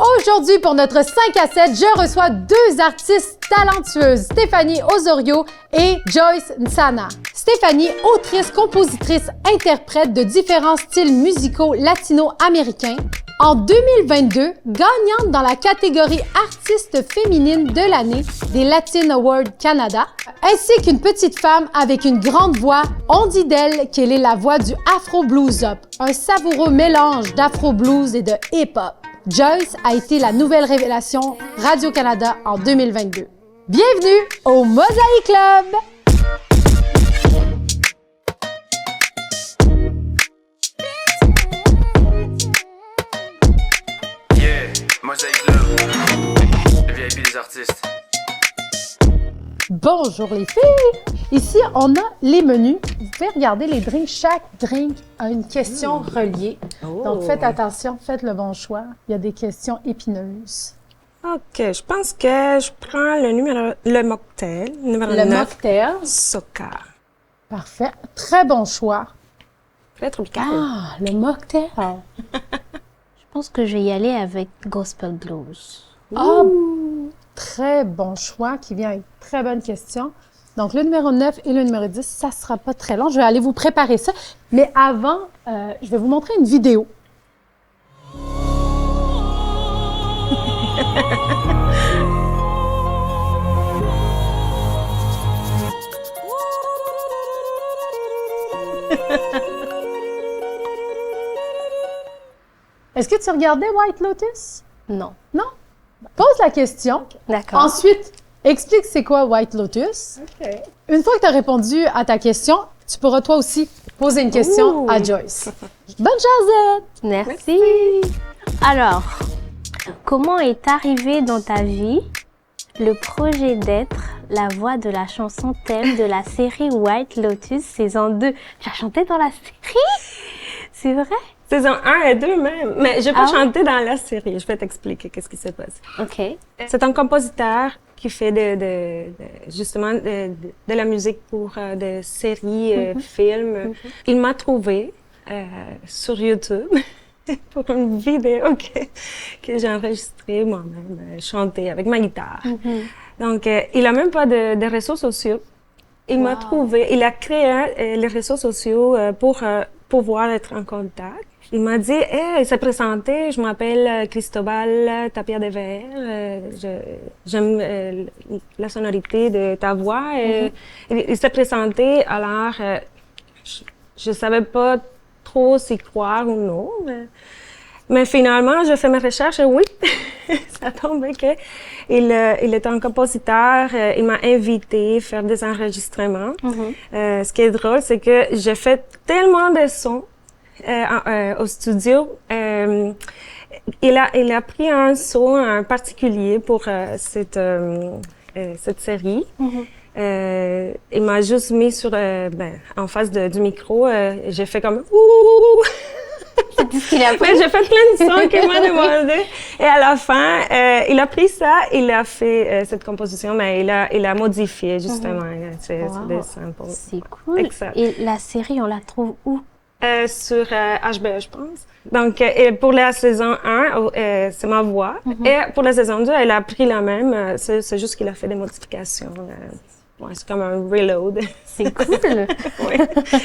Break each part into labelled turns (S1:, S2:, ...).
S1: Aujourd'hui, pour notre 5 à 7, je reçois deux artistes talentueuses, Stéphanie Osorio et Joyce Nsana. Stéphanie, autrice, compositrice, interprète de différents styles musicaux latino-américains. En 2022, gagnante dans la catégorie Artiste féminine de l'année des Latin Awards Canada, ainsi qu'une petite femme avec une grande voix, on dit d'elle qu'elle est la voix du Afro Blues Up, un savoureux mélange d'Afro Blues et de hip-hop. Joyce a été la nouvelle révélation Radio-Canada en 2022. Bienvenue au Mosaïque Club!
S2: Mosaïque Club, le VIP des artistes.
S1: Bonjour les filles! Ici, on a les menus. Vous pouvez regarder les drinks. Chaque drink a une question reliée. Donc, faites attention, faites le bon choix. Il y a des questions épineuses.
S3: OK, je pense que je prends le mocktail, numéro 9.
S1: Le mocktail.
S3: Soca.
S1: Parfait. Très bon choix.
S3: Très tropical.
S1: Ah, le mocktail.
S4: Je pense que je vais y aller avec Gospel Blues.
S1: Ah, très bon choix qui vient avec très bonne question. Donc, le numéro 9 et le numéro 10, ça ne sera pas très long. Je vais aller vous préparer ça. Mais avant, je vais vous montrer une vidéo. Est-ce que tu regardais White Lotus?
S4: Non.
S1: Non? Pose la question.
S4: D'accord.
S1: Ensuite, explique c'est quoi White Lotus.
S3: OK.
S1: Une fois que tu as répondu à ta question, tu pourras toi aussi poser une question à Joyce. Bonne jasette!
S4: Merci. Alors, comment est arrivé dans ta vie le projet d'être la voix de la chanson thème de la série White Lotus saison 2? Tu as chanté dans la série? C'est vrai?
S3: Saison 1 et 2 même. Mais je n'ai pas
S4: Ah
S3: chanté dans la série. Je vais t'expliquer qu'est-ce qui s'est passé.
S4: OK.
S3: C'est un compositeur qui fait justement de la musique pour des séries, films. Il m'a trouvé sur YouTube pour une vidéo que j'ai enregistrée moi-même, chantée avec ma guitare. Donc, il n'a même pas de réseaux sociaux. Il m'a trouvé, il a créé les réseaux sociaux pour pouvoir être en contact. Il m'a dit, il s'est présenté, je m'appelle Cristobal Tapia de Verre, j'aime la sonorité de ta voix. Il s'est présenté, alors je savais pas trop s'y croire ou non, mais finalement, j'ai fait mes recherches et oui, ça tombait que il est un compositeur, il m'a invité à faire des enregistrements. Ce qui est drôle, c'est que j'ai fait tellement de sons au studio. Il a pris un son en particulier pour cette série. Il m'a juste mis en face du micro. J'ai fait comme ouh.
S4: C'est ce qu'il a fait.
S3: J'ai fait plein de sons qu'il m'a demandé. Et à la fin, il a pris ça, il a fait cette composition, mais il a modifié justement. C'est des samples.
S4: C'est cool.
S3: Exact.
S4: Et la série, on la trouve où?
S3: Sur HBO, je pense. Donc, pour la saison 1, c'est ma voix. Et pour la saison 2, elle a pris la même. C'est juste qu'il a fait des modifications. C'est comme un reload.
S4: C'est cool.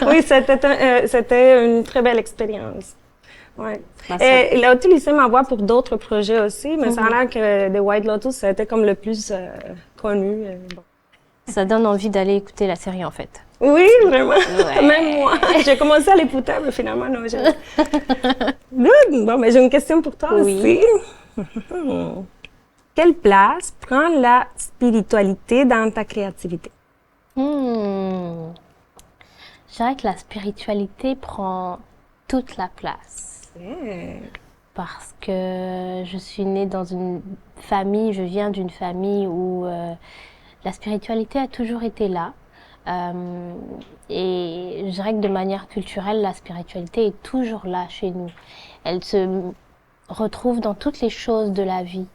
S3: Oui, c'était une très belle expérience. Ouais. Et il a utilisé ma voix pour d'autres projets aussi, mais ça a l'air que The White Lotus, c'était comme le plus connu.
S4: Ça donne envie d'aller écouter la série, en fait.
S3: Oui, vraiment.
S4: Ouais.
S3: Même moi. J'ai commencé à l'écouter, mais finalement, non. Good. Bon, mais j'ai une question pour toi aussi. Quelle place prend la spiritualité dans ta créativité?
S4: Je dirais que la spiritualité prend toute la place. Parce que je suis née dans une famille, je viens d'une famille où la spiritualité a toujours été là. Et je dirais que de manière culturelle, la spiritualité est toujours là chez nous. Elle se retrouve dans toutes les choses de la vie.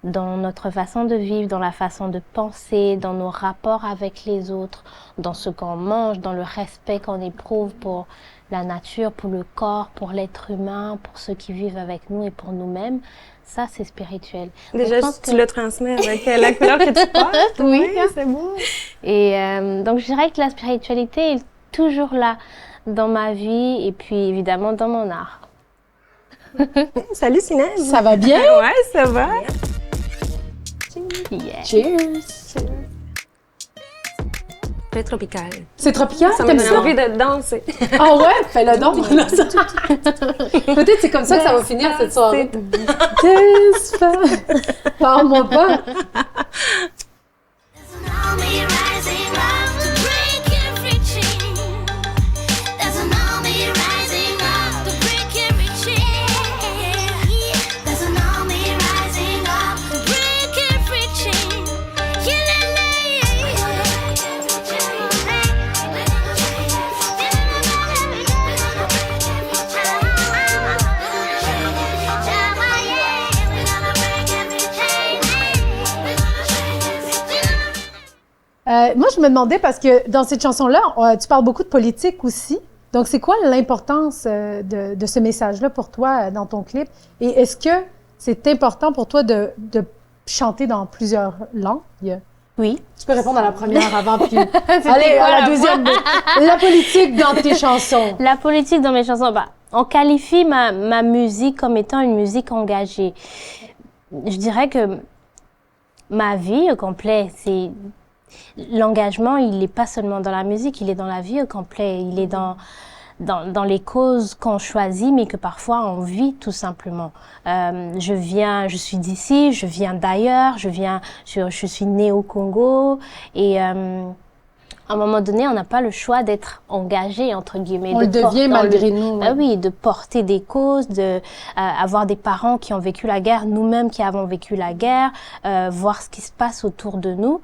S4: dans notre façon de vivre, dans la façon de penser, dans nos rapports avec les autres, dans ce qu'on mange, dans le respect qu'on éprouve pour la nature, pour le corps, pour l'être humain, pour ceux qui vivent avec nous et pour nous-mêmes. Ça, c'est spirituel.
S3: Déjà, tu le transmets avec la couleur que tu portes.
S4: Oui,
S3: c'est beau.
S4: Et donc, je dirais que la spiritualité est toujours là dans ma vie et puis évidemment dans mon art.
S3: Salut Sinège.
S1: Ça va bien?
S3: Ouais, ça va.
S4: Yeah.
S1: Cheers!
S3: Très tropical.
S1: C'est tropical,
S3: Ça me
S1: t'aimes
S3: donne
S1: ça?
S3: envie de danser.
S1: Ah ouais? Fais-le donc! Peut-être c'est comme ça que ça va finir cette soirée. Parle-moi pas! Moi, je me demandais, parce que dans cette chanson-là, tu parles beaucoup de politique aussi. Donc, c'est quoi l'importance de ce message-là pour toi dans ton clip? Et est-ce que c'est important pour toi de chanter dans plusieurs langues?
S4: Oui.
S1: Tu peux répondre à la première avant, puis allez, à la deuxième. La politique dans tes chansons.
S4: La politique dans mes chansons, bah, on qualifie ma musique comme étant une musique engagée. Je dirais que ma vie au complet, c'est... L'engagement, il n'est pas seulement dans la musique, il est dans la vie au complet. Il est dans les causes qu'on choisit, mais que parfois on vit tout simplement. Je suis d'ici, je viens d'ailleurs, je suis née au Congo et à un moment donné, on n'a pas le choix d'être engagé, entre guillemets.
S1: On le devient malgré nous.
S4: Ah oui, de porter des causes, avoir des parents qui ont vécu la guerre, nous-mêmes qui avons vécu la guerre, voir ce qui se passe autour de nous.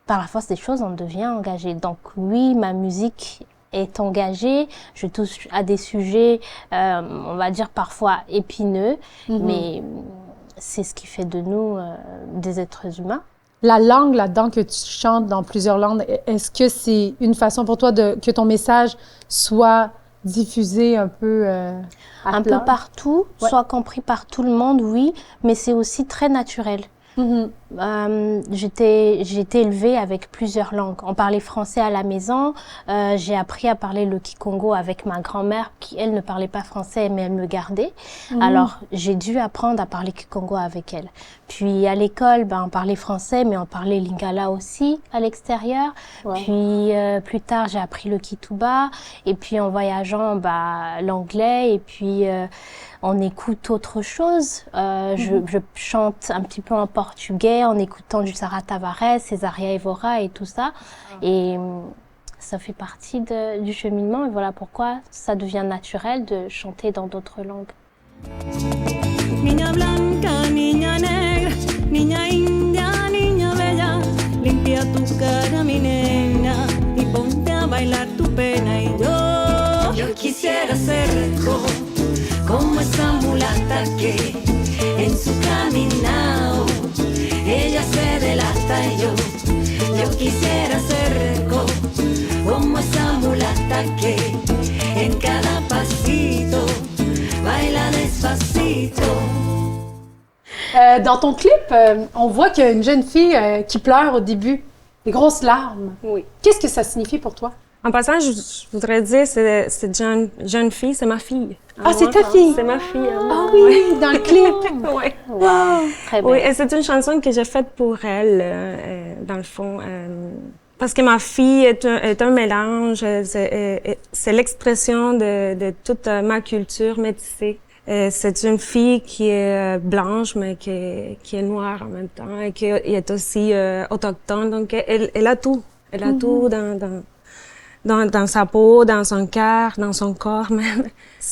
S4: Par la force des choses, on devient engagé. Donc oui, ma musique est engagée. Je touche à des sujets, on va dire parfois épineux, mais c'est ce qui fait de nous des êtres humains.
S1: La langue là-dedans que tu chantes dans plusieurs langues, est-ce que c'est une façon pour toi que ton message soit diffusé un peu
S4: un peu partout, soit compris par tout le monde, oui, mais c'est aussi très naturel. J'ai été élevée avec plusieurs langues. On parlait français à la maison. J'ai appris à parler le Kikongo avec ma grand-mère qui, elle, ne parlait pas français, mais elle me gardait. Alors, j'ai dû apprendre à parler Kikongo avec elle. Puis, à l'école, on parlait français, mais on parlait Lingala aussi à l'extérieur. Ouais. Puis, plus tard, j'ai appris le Kituba. Et puis, en voyageant, l'anglais. Et puis... on écoute autre chose. Je chante un petit peu en portugais en écoutant du Sara Tavares, Cesaria Evora et tout ça. Et ça fait partie du cheminement. Et voilà pourquoi ça devient naturel de chanter dans d'autres langues. Niña blanca, niña negra, niña india, niña bella, limpia tu cara, mi nena, y ponte a bailar tu pena. Y yo quisiera ser como esa mulata que en su caminado ella se delata y yo quisiera ser como esa mulata que en cada pasito baila despacito. Dans ton clip, on voit qu'il y a une jeune fille qui pleure au début, des grosses larmes.
S3: Oui.
S1: Qu'est-ce que ça signifie pour toi?
S3: En passant, je voudrais dire, cette jeune fille, c'est ma fille.
S1: Ah, c'est ta fille?
S3: C'est ma fille.
S1: Ah oui, dans le clip.
S3: Oui.
S4: Wow, très bien.
S3: Oui, et c'est une chanson que j'ai faite pour elle, dans le fond. Parce que ma fille est un mélange, c'est l'expression de toute ma culture métissée. C'est une fille qui est blanche, mais qui est noire en même temps, et qui est aussi autochtone. Donc, elle a tout. Elle a tout dans sa peau, dans son cœur, dans son corps même.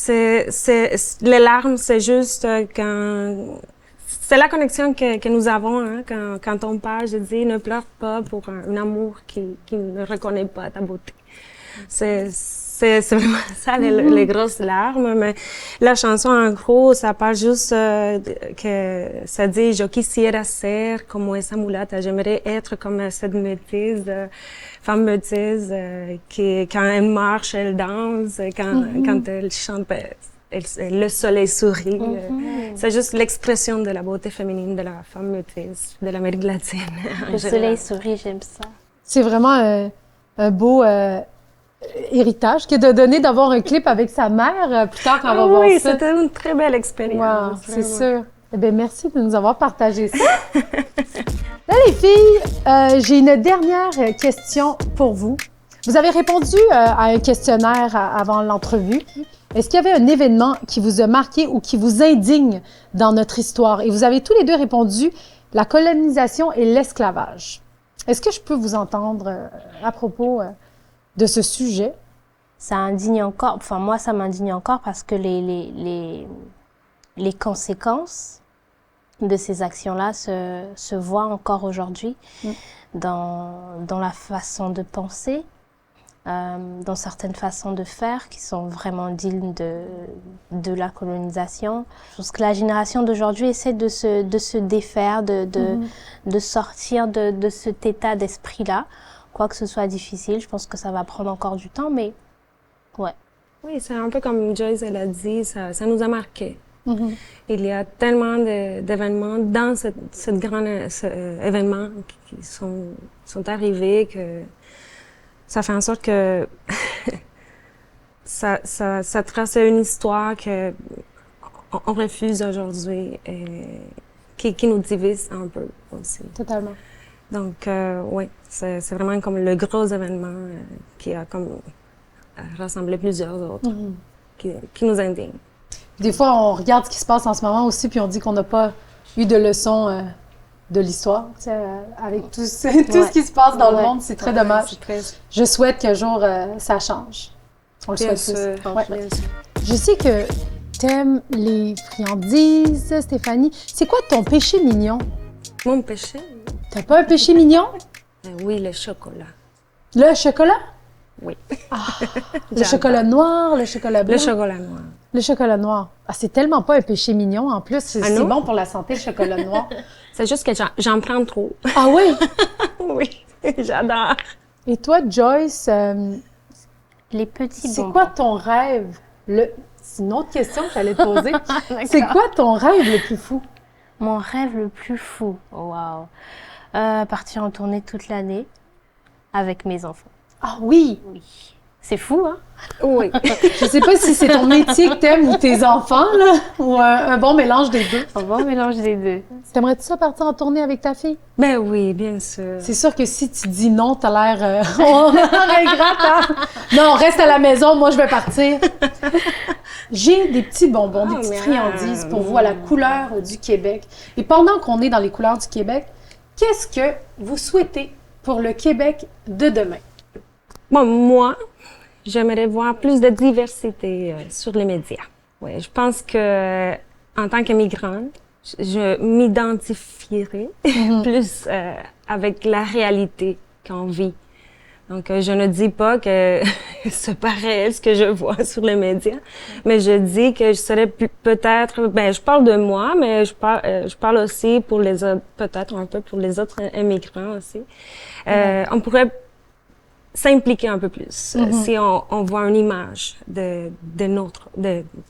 S3: Les larmes, c'est juste quand... C'est la connexion que nous avons, hein, quand on parle. Je dis, ne pleure pas pour un amour qui ne reconnaît pas ta beauté. C'est c'est vraiment ça, les grosses larmes. Mais la chanson, en gros, ça parle juste que ça dit « Je quisiera ser como esa mulata ». J'aimerais être comme cette métisse, femme métisse, qui, quand elle marche, elle danse, quand elle chante, le soleil sourit. C'est juste l'expression de la beauté féminine de la femme métisse, de l'Amérique latine.
S4: Le soleil sourit, j'aime ça.
S1: C'est vraiment un beau héritage que de donner d'avoir un clip avec sa mère plus tard quand on va voir ça.
S3: Oui, c'était une très belle expérience.
S1: Wow, c'est sûr. Eh bien, merci de nous avoir partagé ça. Là, les filles, j'ai une dernière question pour vous. Vous avez répondu à un questionnaire avant l'entrevue. Est-ce qu'il y avait un événement qui vous a marqué ou qui vous indigne dans notre histoire? Et vous avez tous les deux répondu la colonisation et l'esclavage. Est-ce que je peux vous entendre à propos de ce sujet?
S4: Ça indigne encore, enfin moi ça m'indigne encore parce que les conséquences de ces actions-là se voient encore aujourd'hui dans la façon de penser, dans certaines façons de faire qui sont vraiment dignes de la colonisation. Je pense que la génération d'aujourd'hui essaie de se défaire, de sortir de cet état d'esprit-là. Quoi que ce soit difficile, je pense que ça va prendre encore du temps, mais ouais.
S3: Oui, c'est un peu comme Joyce elle a dit, ça nous a marqué. Il y a tellement d'événements dans ce grand événement qui sont arrivés que ça fait en sorte que ça trace une histoire que on refuse aujourd'hui et qui nous divise un peu aussi.
S1: Totalement.
S3: Donc, oui, c'est vraiment comme le gros événement qui a comme rassemblé plusieurs autres qui nous indignent.
S1: Des fois, on regarde ce qui se passe en ce moment aussi, puis on dit qu'on n'a pas eu de leçon de l'histoire, tu sais, avec tout ce qui se passe dans le monde. C'est très dommage. Je souhaite qu'un jour, ça change. On le souhaite tous. Ouais. Je sais que t'aimes les friandises, Stéphanie. C'est quoi ton péché mignon?
S3: Mon péché?
S1: T'as pas un péché mignon?
S3: Oui, le chocolat.
S1: Le chocolat?
S3: Oui.
S1: Ah, le chocolat noir, le chocolat blanc?
S3: Le chocolat noir.
S1: Le chocolat noir. Ah, c'est tellement pas un péché mignon. En plus, c'est bon pour la santé, le chocolat noir.
S3: C'est juste que j'en prends trop.
S1: Ah oui?
S3: Oui, j'adore.
S1: Et toi, Joyce,
S4: Les petits
S1: c'est
S4: bonbons.
S1: quoi ton rêve? C'est une autre question que j'allais te poser. C'est quoi ton rêve le plus fou?
S4: Mon rêve le plus fou, wow. Partir en tournée toute l'année avec mes enfants.
S1: Ah oui!
S4: Oui. C'est fou, hein?
S3: Oui.
S1: Je sais pas si c'est ton métier que t'aimes ou tes enfants, là, ou un bon mélange des deux.
S4: Un bon mélange des deux.
S1: T'aimerais-tu ça partir en tournée avec ta fille?
S3: Ben oui, bien sûr.
S1: C'est sûr que si tu dis non, t'as l'air... on regrette, hein? Non, reste à la maison, moi je vais partir. J'ai des petits bonbons, des petites friandises pour vous à la couleur du Québec. Et pendant qu'on est dans les couleurs du Québec, qu'est-ce que vous souhaitez pour le Québec de demain?
S3: Bon, moi, j'aimerais voir plus de diversité sur les médias. Ouais, je pense que en tant qu'immigrante, je m'identifierai plus avec la réalité qu'on vit. Donc, je ne dis pas que c'est pas réel ce que je vois sur les médias, mais je dis que je serais peut-être, ben, je parle de moi, mais je parle aussi pour les autres, peut-être un peu pour les autres immigrants aussi. On pourrait s'impliquer un peu plus si on voit une image de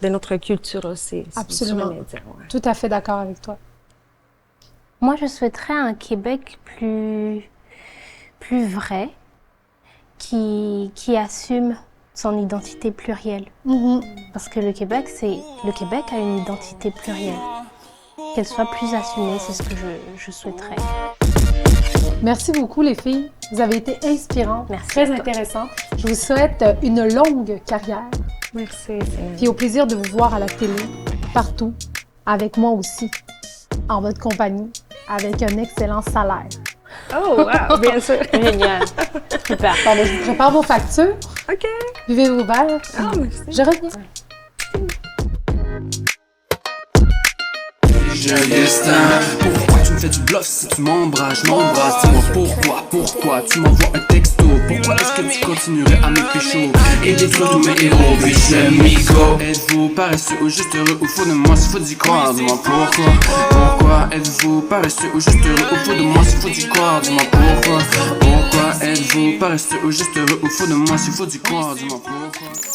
S3: notre culture aussi.
S1: Absolument.
S3: Sur les médias, ouais.
S1: Tout à fait d'accord avec toi.
S4: Moi, je souhaiterais un Québec plus vrai, qui assume son identité plurielle. Parce que le Québec a une identité plurielle. Qu'elle soit plus assumée, c'est ce que je souhaiterais.
S1: Merci beaucoup, les filles. Vous avez été inspirantes,
S4: Merci
S1: très
S4: à toi.
S1: intéressantes. Je vous souhaite une longue carrière.
S3: Merci.
S1: Puis au plaisir de vous voir à la télé, partout, avec moi aussi, en votre compagnie, avec un excellent salaire.
S3: Oh, wow, bien sûr.
S4: Génial. Super.
S1: Bon, ben, je vous prépare vos factures.
S3: OK.
S1: Buvez vos verres.
S3: Ah, merci.
S1: Je reviens.
S2: j'ai un destin. Pourquoi tu me fais du bluff si tu m'embrasses, je m'embrasse. Dis-moi pourquoi tu m'envoies un texto. Pourquoi est-ce que tu continuerais à me pécho et détruire tous mes héros, bitch amigo. Êtes-vous paresseux ou juste heureux, au fond de moi s'il faut d'y croire, dis-moi pourquoi êtes-vous paresseux ou juste heureux, au fond de moi s'il faut d'y croire, dis-moi pourquoi êtes-vous paresseux ou juste heureux, au fond de moi s'il faut d'y croire, dis-moi pourquoi.